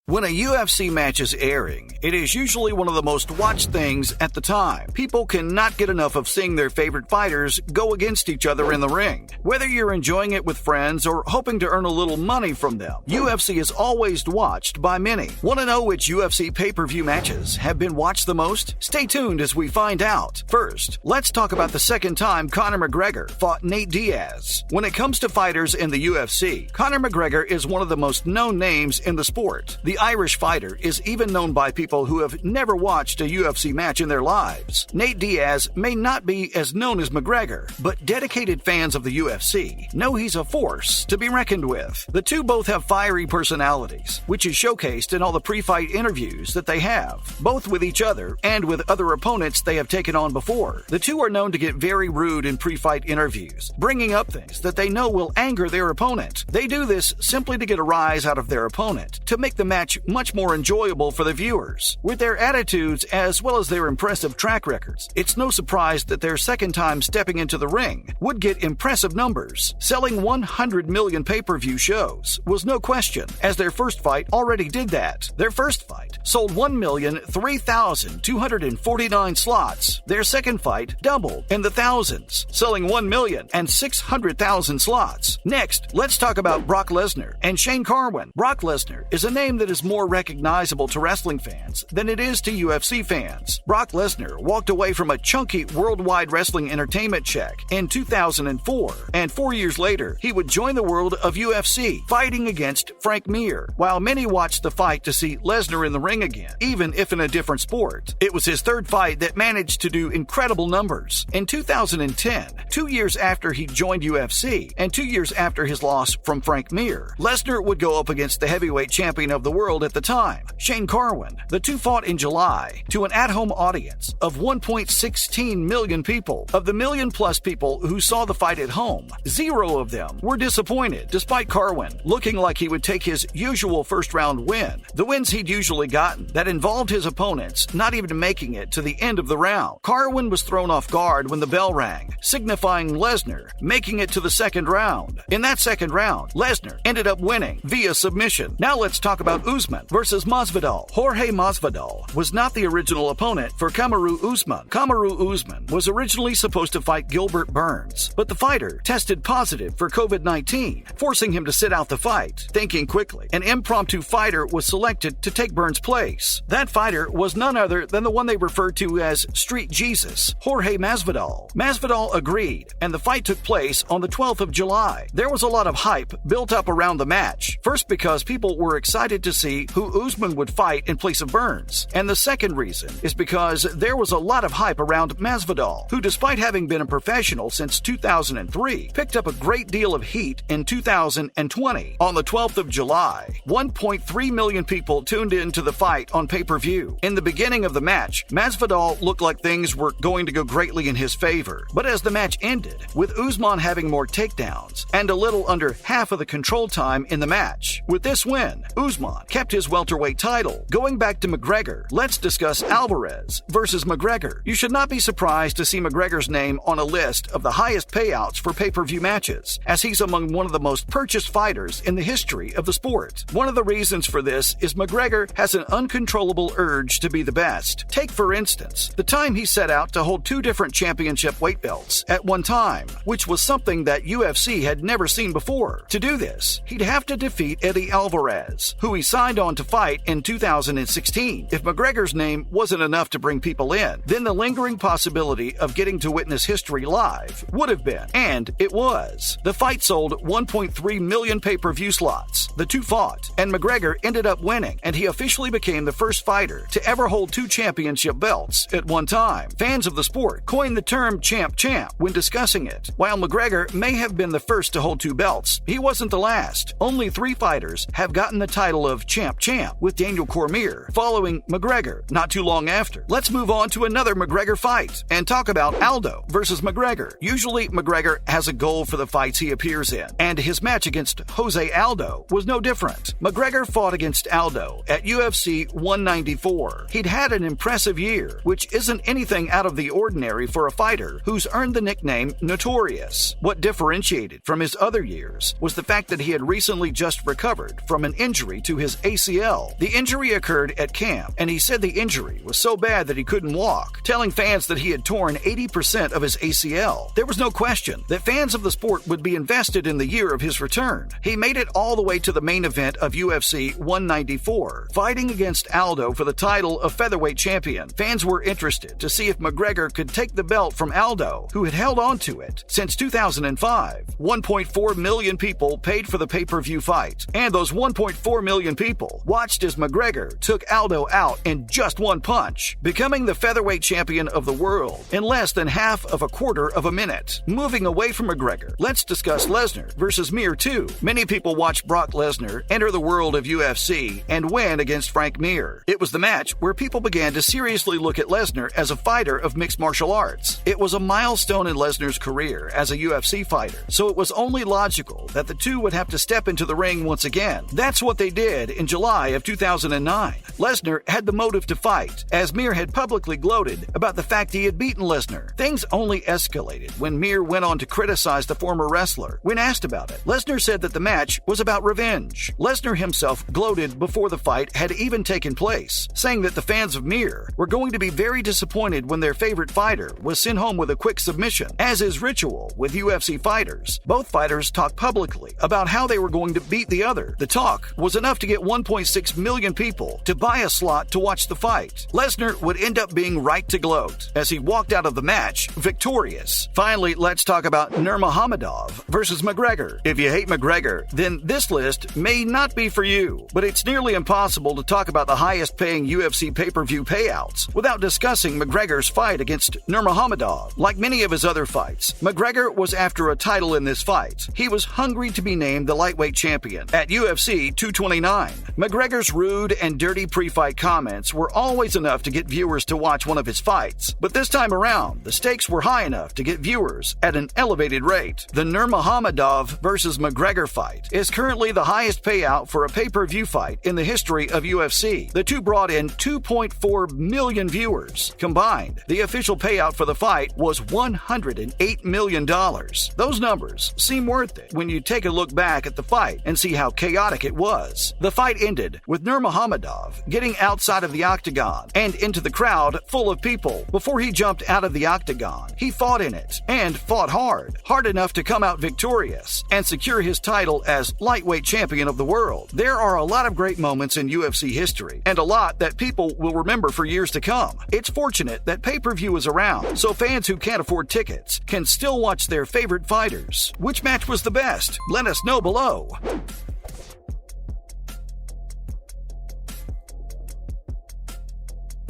When a UFC match is airing, it is usually one of the most watched things at the time. People cannot get enough of seeing their favorite fighters go against each other in the ring. Whether you're enjoying it with friends or hoping to earn a little money from them, UFC is always watched by many. Want to know which UFC pay-per-view matches have been watched the most? Stay tuned as we find out. First, let's talk about the second time Conor McGregor fought Nate Diaz. When it comes to fighters in the UFC, Conor McGregor is one of the most known names in the sport. The Irish fighter is even known by people who have never watched a UFC match in their lives. Nate Diaz may not be as known as McGregor, but dedicated fans of the UFC know he's a force to be reckoned with. The two both have fiery personalities, which is showcased in all the pre-fight interviews that they have, both with each other and with other opponents they have taken on before. The two are known to get very rude in pre-fight interviews, bringing up things that they know will anger their opponent. They do this simply to get a rise out of their opponent, to make the match much more enjoyable for the viewers. With their attitudes as well as their impressive track records, it's no surprise that their second time stepping into the ring would get impressive numbers. Selling 100 million pay-per-view shows was no question, as their first fight already did that. Their first fight sold 1,003,249 slots. Their second fight doubled in the thousands, selling 1,600,000 slots. Next, let's talk about Brock Lesnar and Shane Carwin. Brock Lesnar is a name that is more recognizable to wrestling fans than it is to UFC fans. Brock Lesnar walked away from a chunky worldwide wrestling entertainment check in 2004, and 4 years later, he would join the world of UFC, fighting against Frank Mir. While many watched the fight to see Lesnar in the ring again, even if in a different sport, it was his third fight that managed to do incredible numbers. In 2010, 2 years after he joined UFC, and 2 years after his loss from Frank Mir, Lesnar would go up against the heavyweight champion of the world at the time, Shane Carwin. The two fought in July to an at-home audience of 1.16 million people. Of the million-plus people who saw the fight at home, 0 of them were disappointed, despite Carwin looking like he would take his usual first-round win. The wins he'd usually gotten that involved his opponents not even making it to the end of the round. Carwin was thrown off guard when the bell rang, signifying Lesnar making it to the second round. In that second round, Lesnar ended up winning via submission. Now let's talk about Usman versus Masvidal. Jorge Masvidal was not the original opponent for Kamaru Usman. Kamaru Usman was originally supposed to fight Gilbert Burns, but the fighter tested positive for COVID-19, forcing him to sit out the fight. Thinking quickly, an impromptu fighter was selected to take Burns' place. That fighter was none other than the one they referred to as Street Jesus, Jorge Masvidal. Masvidal agreed, and the fight took place on the 12th of July. There was a lot of hype built up around the match. First, because people were excited to see who Usman would fight in place of Burns. And the second reason is because there was a lot of hype around Masvidal, who, despite having been a professional since 2003, picked up a great deal of heat in 2020. On the 12th of July, 1.3 million people tuned in to the fight on pay-per-view. In the beginning of the match, Masvidal looked like things were going to go greatly in his favor. But as the match ended, with Usman having more takedowns and a little under half of the control time in the match, with this win, Usman kept his welterweight title. Going back to McGregor, let's discuss Alvarez versus McGregor. You should not be surprised to see McGregor's name on a list of the highest payouts for pay-per-view matches, as he's among one of the most purchased fighters in the history of the sport. One of the reasons for this is McGregor has an uncontrollable urge to be the best. Take, for instance, the time he set out to hold 2 different championship weight belts at one time, which was something that UFC had never seen before. To do this, he'd have to defeat Eddie Alvarez, who he signed on to fight in 2016. If McGregor's name wasn't enough to bring people in, then the lingering possibility of getting to witness history live would have been, and it was. The fight sold 1.3 million pay-per-view slots. The two fought, and McGregor ended up winning, and he officially became the first fighter to ever hold 2 championship belts at one time. Fans of the sport coined the term champ when discussing it. While McGregor may have been the first to hold 2 belts, he wasn't the last. Only 3 fighters have gotten the title of champ, with Daniel Cormier following McGregor not too long after. Let's move on to another McGregor fight and talk about Aldo versus McGregor. Usually, McGregor has a goal for the fights he appears in, and his match against Jose Aldo was no different. McGregor fought against Aldo at UFC 194. He'd had an impressive year, which isn't anything out of the ordinary for a fighter who's earned the nickname Notorious. What differentiated from his other years was the fact that he had recently just recovered from an injury to his his ACL. The injury occurred at camp, and he said the injury was so bad that he couldn't walk, telling fans that he had torn 80% of his ACL. There was no question that fans of the sport would be invested in the year of his return. He made it all the way to the main event of UFC 194, fighting against Aldo for the title of featherweight champion. Fans were interested to see if McGregor could take the belt from Aldo, who had held on to it since 2005. 1.4 million people paid for the pay-per-view fight, and those 1.4 million people watched as McGregor took Aldo out in just one punch, becoming the featherweight champion of the world in less than half of a quarter of a minute. Moving away from McGregor, let's discuss Lesnar versus Mir 2. Many people watched Brock Lesnar enter the world of UFC and win against Frank Mir. It was the match where people began to seriously look at Lesnar as a fighter of mixed martial arts. It was a milestone in Lesnar's career as a UFC fighter, so it was only logical that the two would have to step into the ring once again. That's what they did in July of 2009. Lesnar had the motive to fight, as Mir had publicly gloated about the fact he had beaten Lesnar. Things only escalated when Mir went on to criticize the former wrestler. When asked about it, Lesnar said that the match was about revenge. Lesnar himself gloated before the fight had even taken place, saying that the fans of Mir were going to be very disappointed when their favorite fighter was sent home with a quick submission. As is ritual with UFC fighters, both fighters talked publicly about how they were going to beat the other. The talk was enough to get 1.6 million people to buy a slot to watch the fight. Lesnar would end up being right to gloat as he walked out of the match victorious. Finally, let's talk about Nurmagomedov versus McGregor. If you hate McGregor, then this list may not be for you, but it's nearly impossible to talk about the highest paying UFC pay-per-view payouts without discussing McGregor's fight against Nurmagomedov. Like many of his other fights, McGregor was after a title in this fight. He was hungry to be named the lightweight champion at UFC 229. McGregor's rude and dirty pre-fight comments were always enough to get viewers to watch one of his fights, but this time around, the stakes were high enough to get viewers at an elevated rate. The Nurmagomedov versus McGregor fight is currently the highest payout for a pay-per-view fight in the history of UFC. The two brought in 2.4 million viewers. Combined, the official payout for the fight was $108 million. Those numbers seem worth it when you take a look back at the fight and see how chaotic it was. The fight ended with Nurmagomedov getting outside of the octagon and into the crowd full of people. Before he jumped out of the octagon, he fought in it and fought hard enough to come out victorious and secure his title as lightweight champion of the world. There are a lot of great moments in UFC history and a lot that people will remember for years to come. It's fortunate that pay-per-view is around, so fans who can't afford tickets can still watch their favorite fighters. Which match was the best? Let us know below.